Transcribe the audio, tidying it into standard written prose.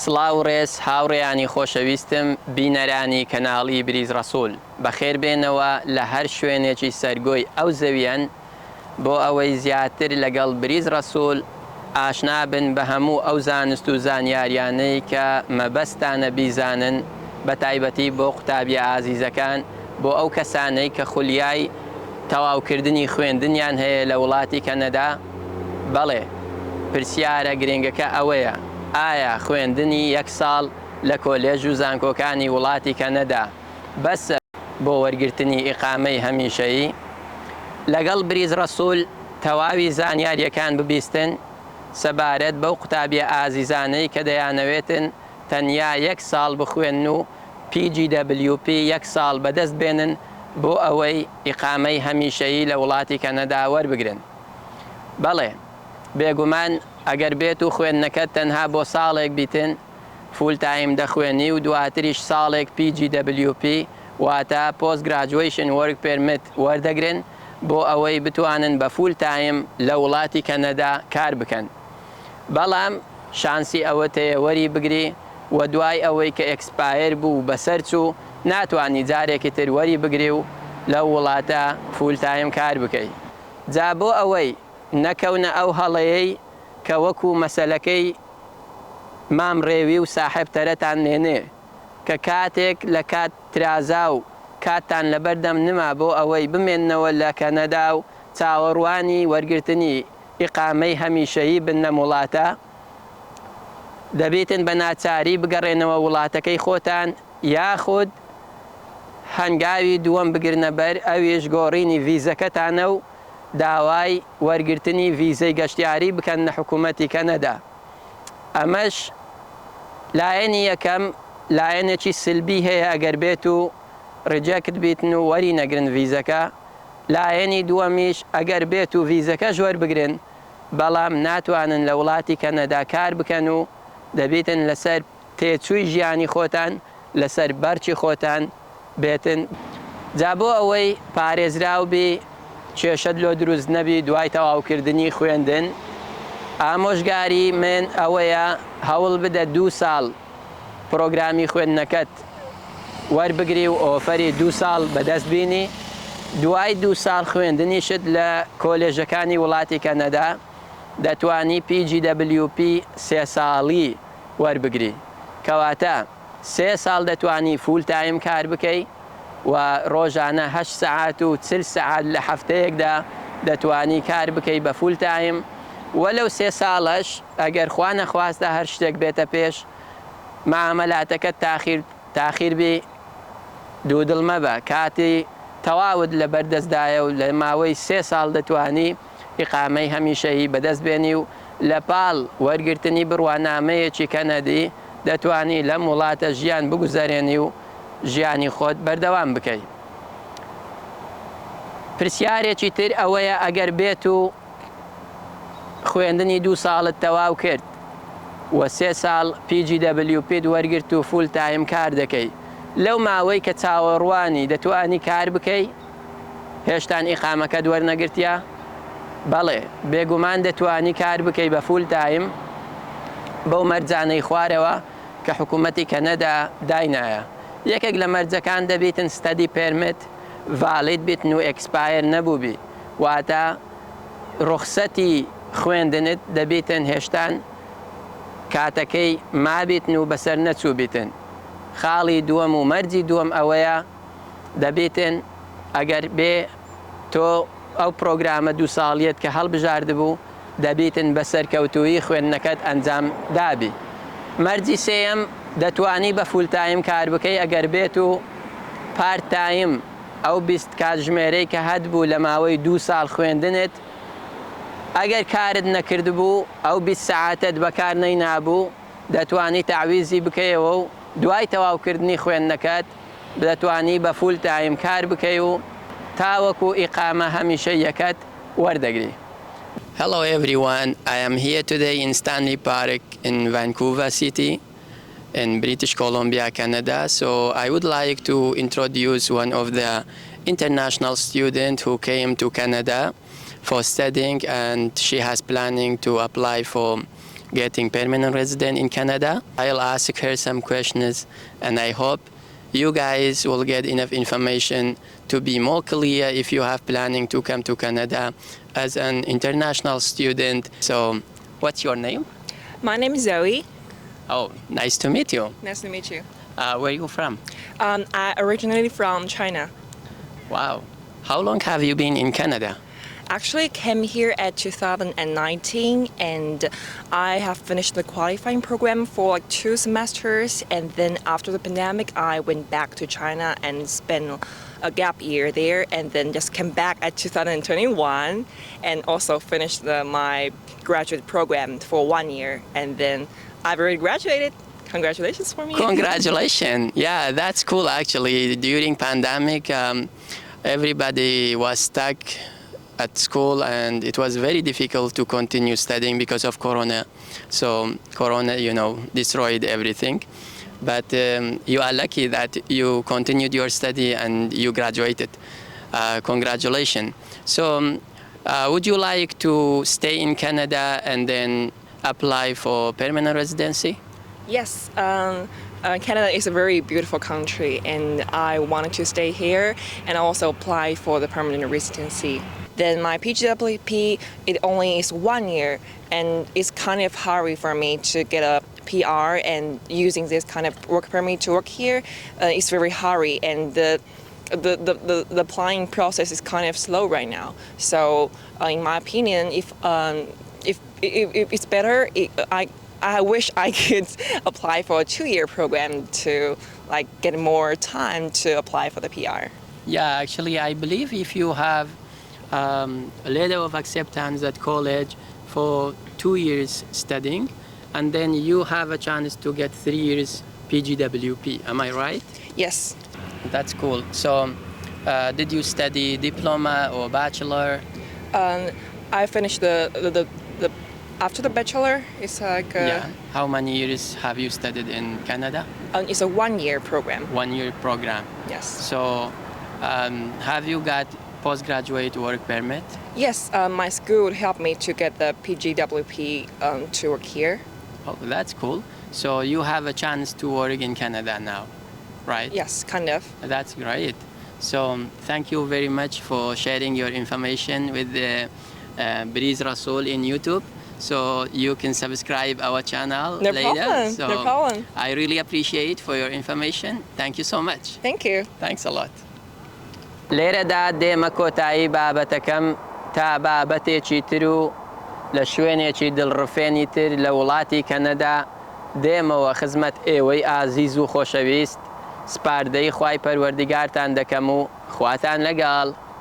سڵاو ڕێز هاوڕێیانی خۆشەویستم بینەرانی کەناڵی بریز ڕەسوول بەخێر بێنەوە لە هەر شوێنێکی سەرگۆی ئەو زەویەن بۆ ئەوەی زیاتر لەگەڵ بریز ڕەسوول ئاشنا بن بە هەموو ئەو زانست و زانیاریانەی کە مەبەستانە بیزانن بە تایبەتی بۆ قوتابیە ئازیزەکان بۆ ئەو کەسانەی کە خولیای تەواوکردنی خوێندنیان هەیە لە وڵاتی کەنەدا. بەڵێ پرسیارە گرنگەکە ئەوەیە، ئایا خوێندنی یەک ساڵ لە کۆلێژ و زانکۆکانی وڵاتی کەنەدا بەسە بۆ وەرگرتنی ئیقامەی هەمیشەیی؟ لەگەڵ بریز ڕەسوول تەواوی زانیاریەکان ببیستن سەبارەت بەو قوتابیە ئازیزانەی کە دەیانەوێتن تەنیا یەک ساڵ بخوێن و PGWP یەک ساڵ بەدەست بێنن بۆ ئەوەی ئیقامەی هەمیشەیی لە وڵاتی کەنەدا وەربگرن. بەڵێ بێگومان ئەگەر بێت و خوێندنەکەت تەنها بۆ ساڵێک بیتن فول تایم دەخوێنی و دواتریش ساڵێک PGWP واتە پۆست گراجویشن وەرک پێرمت وەردەگرن بۆ ئەوەی بتوانن بە فول تایم لە وڵاتی کەنەدا کار بکەن. بەڵام شانسی ئەوە تەیە وەری بگری و دوای ئەوەی کە ئەکسپایر بوو بەسەر چوو ناتوانانی جارێکی تر وەری بگری و لەو وڵاتە فول تایم کار بکەی. جا بۆ ئەوەی نەکەونە ئەو هەڵەیەی کە وەکو مەسەلەکەی مام ڕێوی و ساحب تەرەتان نێنێ کە کاتێک لە کات ترازا و کاتتان لەبەردەم نما بۆ ئەوەی بمێننەوە لە کەنەدا و چاوەڕوانی وەرگرتنی ئیقامەی هەمیشەیی بنە وڵاتە دەبێتن بە ناچاری بگەڕێنەوە وڵاتەکەی خۆتان یاخود هەنگاوی دووەم بگرنە بەر ئەویش گۆڕینی ڤیزەکەتانە و داوای وەرگرتنی ڤیزەی گەشتیاری بکەن لە حکوومەتی کەنەدا. ئەمەش لایەنی یەکەم لایەنێکی سلبی هەیە ئەگەر بێت و ڕجەکت بیتن و وەری نەگرن ڤیزەکە. لایەنی دووەمیش ئەگەر بێت و ڤیزەکە ژوەر بگرن بەڵام ناتوانن لە وڵاتی کەنەدا کار بکەن و دەبێتن لەسەر تێچووی ژیانی خۆتان لەسەر بەرچی خۆتان بێتن. جا بۆ ئەوەی پارێزراو بی کێشەت لۆ دروست نەبی دوای تەواوکردنی خوێندن ئامۆژگاری من ئەوەیە هەوڵ بدە 2 ساڵ پرۆگرامی خوێندنەکەت وەربگری و ئۆفەری 2 ساڵ بەدەست بینی. دوای 2 ساڵ خوێندنیشت لە کۆلێژەکانی وڵاتی کەنەدا دەتوانی PGWP 3 ساڵی وەربگری کەواتە 3 ساڵ دەتوانی فول تایم کار بکەی و ڕۆژانە 8 سەعات و 40 سەعات لە هەفتەیەکدا دەتوانی کار بکەی بە فول تایم. وەلەو 3 ساڵەش ئەگەر خوا نەخواستە هەر شتێک بێتە پێش معامەلاتەکەت تاخیر بی دوودڵ مەبە کاتی تەواوت لە بەردەستدایە و لە ماوەی 3 ساڵ دەتوانی ئیقامەی هەمیشەیی بەدەست بێنی و لە پاڵ وەرگرتنی بڕوانامەیەکی کەنەدی دەتوانی لەم وڵاتە ژیان بگوزارێنی و ژیانی خۆت بەردەوام بکەی. پرسیارێکی تر ئەوەیە ئەگەر بێت و خوێندنی 2 ساڵت تەواو کرد و 3 ساڵ PGWP وەرگرت و فول تایم کار دەکەی لەو ماوەی کە چاوەڕوانی دەتوانی کار بکەی هێشتان ئیقامەکەت وەرنەگرتیا؟ بەڵێ بێگومان دەتوانی کار بکەی بە فول تایم بەو مەرجانەی خوارەوە کە حکوومەتی کەنەدا داینایە. یەکێک لە مەرجەکان دەبێتن ستەدی پێرمت ڤاڵید بێتن و ئەکسپایر نەبووبی واتە ڕوخسەتی خوێندنت دەبێتن هێشتان کاتەکەی مابێتن و بەسەر نەچوو بیتن. خاڵی دووەم و مەرجی دووەم ئەوەیە دەبێتن ئەگەر بێ تۆ ئەو پرۆگرامە 2 ساڵیت کە هەڵبژاردبوو دەبێتن بە سەرکەوتووی خوێندنەکەت ئەنجام دابی. مەرجی سێیەم دەتوانی بە فول تایم کار بکەی ئەگەر بێت و پارت تایم ئەو 20 کاتژمێرەی کە هەتبوو لە ماوەی 2 ساڵ خوێندنت ئەگەر کارت نەکردبوو ئەو 20 سەعاتت بەکار نەینابوو دەتوانی تەعویزی بکەیەوە و دوای تەواوکردنی خوێندنەکەت دەتوانی بە فول تایم کار بکەی و تاوەکو ئیقامە هەمیشەیەکەت وەردەگری. Hello everyone, I am here today in Stanley Park in Vancouver City in British Columbia, Canada. So I would like to introduce one of the international students who came to Canada for studying, and she has planning to apply for getting permanent resident in Canada. I'll ask her some questions, and I hope you guys will get enough information to be more clear if you have planning to come to Canada as an international student. So, what's your name? My name is Zoe. Oh, nice to meet you. Nice to meet you. Where are you from? I originally from China. Wow. How long have you been in Canada? Actually came here at 2019 and I have finished the qualifying program for like 2 semesters, and then after the pandemic I went back to China and spent a gap year there, and then just came back at 2021 and also finished my graduate program for 1 year, and then I've already graduated. Congratulations for me. Congratulations. Yeah, that's cool actually. During pandemic, everybody was stuck at school and it was very difficult to continue studying because of Corona. So Corona, destroyed everything. But you are lucky that you continued your study and you graduated. Congratulations. So would you like to stay in Canada and then apply for permanent residency? Yes. Canada is a very beautiful country and I wanted to stay here and also apply for the permanent residency. Then my PGWP, it only is 1 year, and it's kind of hard for me to get a PR, and using this kind of work permit to work here is very hard, and the applying process is kind of slow right now. So in my opinion, if it's better, I wish I could apply for a 2-year program to get more time to apply for the PR. Yeah, actually, I believe if you have a letter of acceptance at college for 2 years studying, and then you have a chance to get 3 years PGWP. Am I right? Yes. That's cool. So, did you study diploma or bachelor? I finished the after the bachelor. It's like yeah. How many years have you studied in Canada? It's a 1-year program. 1-year program. Yes. So, have you got postgraduate work permit? Yes, my school helped me to get the PGWP to work here. Oh, that's cool. So you have a chance to work in Canada now, right? Yes, kind of. That's great. So thank you very much for sharing your information with the Breeze Rasool in YouTube. So you can subscribe our channel No later. problem. So No problem. I really appreciate for your information. Thank you so much. Thank you. Thanks a lot. لێرەدا دێمە کۆتایی بابەتەکەم تا بابەتێکی تر و لە شوێنێکی دڵڕفێنی تر لە وڵاتی کەنەدا دێمەوە خزمەت ئێوەی ئازیز و خۆشەویست سپاردەی خوای پەروەردیگارتان دەکەم و خواتان لەگەڵ.